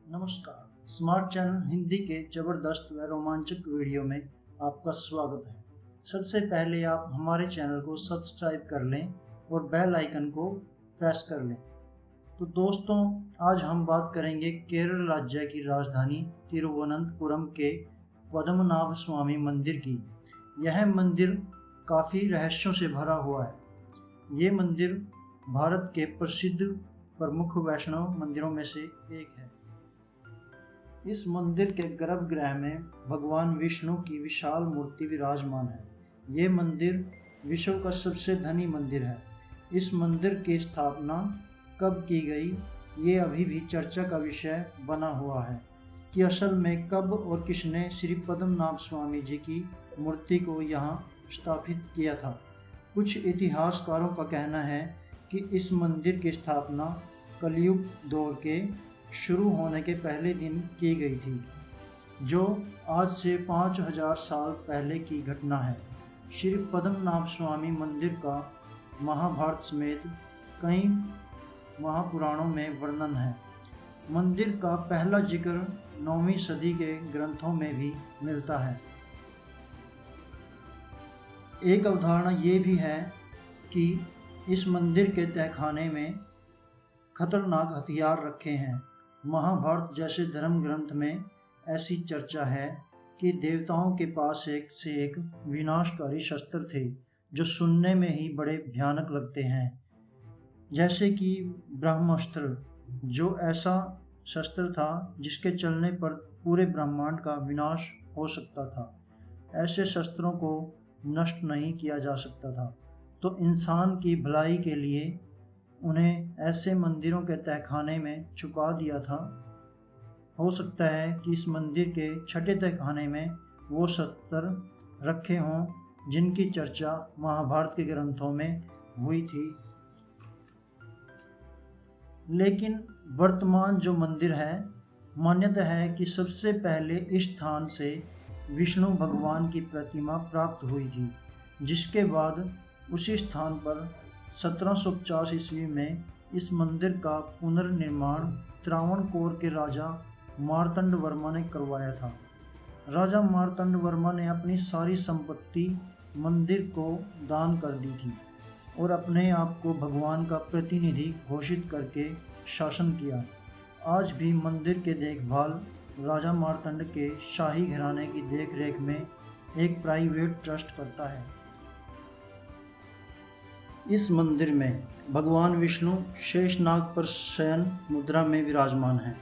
नमस्कार। Smart channel Hindi के ज़बरदस्त व रोमांचक वीडियो में आपका स्वागत है। सबसे पहले आप हमारे चैनल को सब्सक्राइब कर लें और बेल आइकन को प्रेस कर लें। तो दोस्तों, आज हम बात करेंगे केरल राज्य की राजधानी तिरुवनंतपुरम के पद्मनाभ स्वामी मंदिर की। यह मंदिर काफ़ी रहस्यों से भरा हुआ है। ये मंदिर भारत के प्रसिद्ध प्रमुख वैष्णव मंदिरों में से एक है। इस मंदिर के गर्भगृह में भगवान विष्णु की विशाल मूर्ति विराजमान है। ये मंदिर विश्व का सबसे धनी मंदिर है। इस मंदिर की स्थापना कब की गई, ये अभी भी चर्चा का विषय बना हुआ है कि असल में कब और किसने श्री पद्मनाभ स्वामी जी की मूर्ति को यहाँ स्थापित किया था। कुछ इतिहासकारों का कहना है कि इस मंदिर की स्थापना कलयुग दौर के शुरू होने के पहले दिन की गई थी, जो आज से 5000 साल पहले की घटना है। श्री पद्मनाभ स्वामी मंदिर का महाभारत समेत कई महापुराणों में वर्णन है। मंदिर का पहला जिक्र 9वीं सदी के ग्रंथों में भी मिलता है। एक अवधारणा ये भी है कि इस मंदिर के तहखाने में खतरनाक हथियार रखे हैं। महाभारत जैसे धर्म ग्रंथ में ऐसी चर्चा है कि देवताओं के पास एक से एक विनाशकारी शस्त्र थे, जो सुनने में ही बड़े भयानक लगते हैं, जैसे कि ब्रह्मास्त्र, जो ऐसा शस्त्र था जिसके चलने पर पूरे ब्रह्मांड का विनाश हो सकता था। ऐसे शस्त्रों को नष्ट नहीं किया जा सकता था, तो इंसान की भलाई के लिए उन्हें ऐसे मंदिरों के तहखाने में छुपा दिया था। हो सकता है कि इस मंदिर के छठे तहखाने में वो शस्त्र रखे हों जिनकी चर्चा महाभारत के ग्रंथों में हुई थी। लेकिन वर्तमान जो मंदिर है, मान्यता है कि सबसे पहले इस स्थान से विष्णु भगवान की प्रतिमा प्राप्त हुई थी, जिसके बाद उसी स्थान पर 1750 ईस्वी में इस मंदिर का पुनर्निर्माण त्रावणकोर के राजा मार्तंड वर्मा ने करवाया था। राजा मार्तंड वर्मा ने अपनी सारी संपत्ति मंदिर को दान कर दी थी और अपने आप को भगवान का प्रतिनिधि घोषित करके शासन किया। आज भी मंदिर के देखभाल राजा मार्तंड के शाही घराने की देखरेख में एक प्राइवेट ट्रस्ट करता है। इस मंदिर में भगवान विष्णु शेषनाग पर शयन मुद्रा में विराजमान हैं।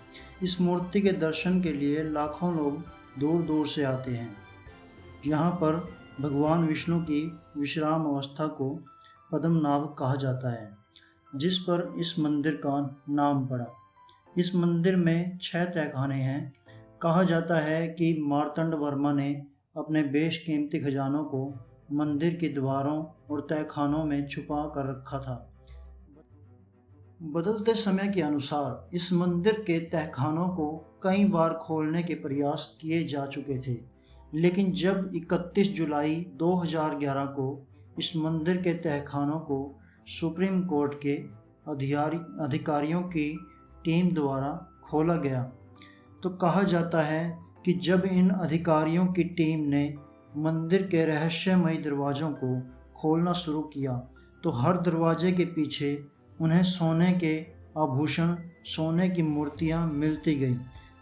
इस मूर्ति के दर्शन के लिए लाखों लोग दूर दूर से आते हैं। यहाँ पर भगवान विष्णु की विश्राम अवस्था को पद्मनाभ कहा जाता है, जिस पर इस मंदिर का नाम पड़ा। इस मंदिर में 6 तहखाने हैं। कहा जाता है कि मार्तंड वर्मा ने अपने बेशकीमती खजानों को मंदिर के द्वारों और तहखानों में छुपा कर रखा था। बदलते समय के अनुसार इस मंदिर के तहखानों को कई बार खोलने के प्रयास किए जा चुके थे, लेकिन जब 31 जुलाई 2011 को इस मंदिर के तहखानों को सुप्रीम कोर्ट के अधिकारियों की टीम द्वारा खोला गया, तो कहा जाता है कि जब इन अधिकारियों की टीम ने मंदिर के रहस्यमयी दरवाज़ों को खोलना शुरू किया, तो हर दरवाजे के पीछे उन्हें सोने के आभूषण, सोने की मूर्तियां मिलती गईं,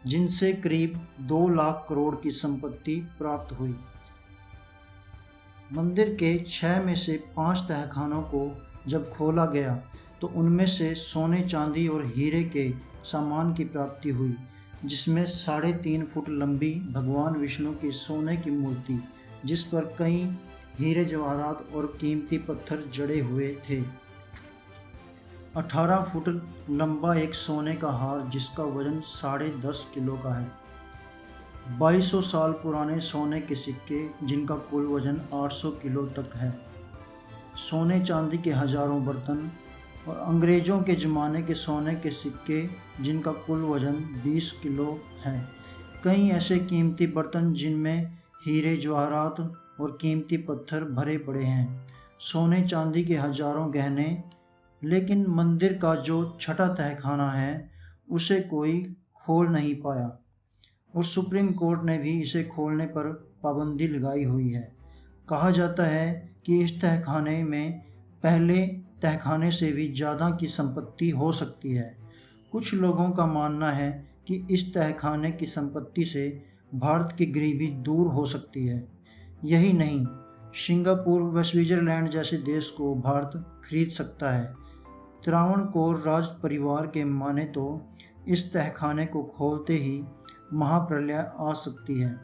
जिनसे करीब 2 लाख करोड़ की संपत्ति प्राप्त हुई। मंदिर के 6 में से 5 तहखानों को जब खोला गया, तो उनमें से सोने, चांदी और हीरे के सामान की प्राप्ति हुई, जिसमें 3.5 फुट लंबी भगवान विष्णु की सोने की मूर्ति, जिस पर कई हीरे जवाहरात और कीमती पत्थर जड़े हुए थे। 18 फुट लंबा एक सोने का हार, जिसका वजन 10.5 किलो का है। 2200 साल पुराने सोने के सिक्के, जिनका कुल वजन 800 किलो तक है। सोने चांदी के हजारों बर्तन और अंग्रेज़ों के ज़माने के सोने के सिक्के, जिनका कुल वजन 20 किलो है। कई ऐसे कीमती बर्तन जिनमें हीरे जवाहरात और कीमती पत्थर भरे पड़े हैं। सोने चांदी के हजारों गहने। लेकिन मंदिर का जो छठा तहखाना है, उसे कोई खोल नहीं पाया और सुप्रीम कोर्ट ने भी इसे खोलने पर पाबंदी लगाई हुई है। कहा जाता है कि इस तहखाने में पहले तहखाने से भी ज़्यादा की संपत्ति हो सकती है। कुछ लोगों का मानना है कि इस तहखाने की संपत्ति से भारत की गरीबी दूर हो सकती है। यही नहीं, सिंगापुर व स्विट्ज़रलैंड जैसे देश को भारत खरीद सकता है। त्रावणकोर राज परिवार के माने तो इस तहखाने को खोलते ही महाप्रलय आ सकती है।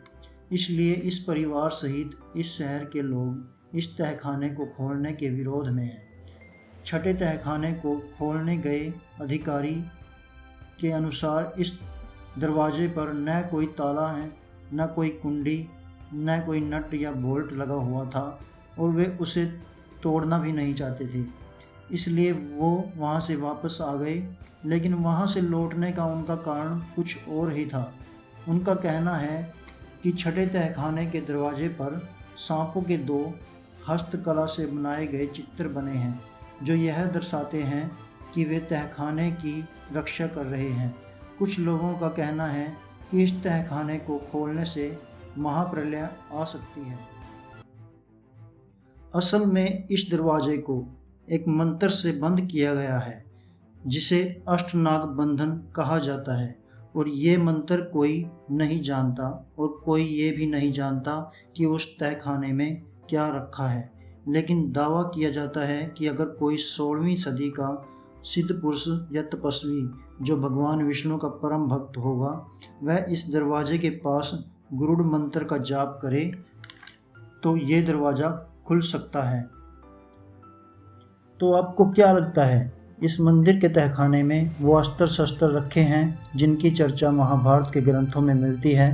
इसलिए इस परिवार सहित इस शहर के लोग इस तहखाने को खोलने के विरोध में हैं। छठे तहखाने को खोलने गए अधिकारी के अनुसार इस दरवाजे पर न कोई ताला है, न कोई कुंडी, न कोई नट या बोल्ट लगा हुआ था और वे उसे तोड़ना भी नहीं चाहते थे। इसलिए वो वहाँ से वापस आ गए, लेकिन वहाँ से लौटने का उनका कारण कुछ और ही था। उनका कहना है कि छठे तहखाने के दरवाजे पर सांपों के 2 हस्तकला से बनाए गए चित्र बने हैं, जो यह दर्शाते हैं कि वे तहखाने की रक्षा कर रहे हैं। कुछ लोगों का कहना है कि इस तहखाने को खोलने से महाप्रलय आ सकती है। असल में इस दरवाजे को एक मंत्र से बंद किया गया है, जिसे अष्टनाग बंधन कहा जाता है, और ये मंत्र कोई नहीं जानता और कोई ये भी नहीं जानता कि उस तहखाने में क्या रखा है। लेकिन दावा किया जाता है कि अगर कोई 16वीं सदी का सिद्ध पुरुष या तपस्वी जो भगवान विष्णु का परम भक्त होगा, वह इस दरवाजे के पास गरुड़ मंत्र का जाप करे तो ये दरवाज़ा खुल सकता है। तो आपको क्या लगता है, इस मंदिर के तहखाने में वो अस्त्र शस्त्र रखे हैं जिनकी चर्चा महाभारत के ग्रंथों में मिलती है,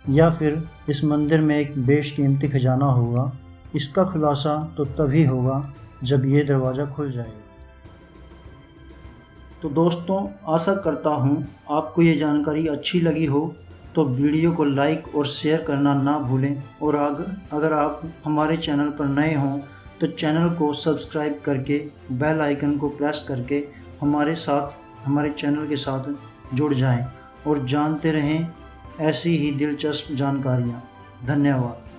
या फिर इस मंदिर में एक बेशकीमती खजाना होगा? इसका खुलासा तो तभी होगा जब ये दरवाज़ा खुल जाएगा। तो दोस्तों, आशा करता हूँ आपको ये जानकारी अच्छी लगी हो, तो वीडियो को लाइक और शेयर करना ना भूलें। और अगर आप हमारे चैनल पर नए हों तो चैनल को सब्सक्राइब करके बेल आइकन को प्रेस करके हमारे चैनल के साथ जुड़ जाएं और जानते रहें ऐसी ही दिलचस्प जानकारियाँ। धन्यवाद।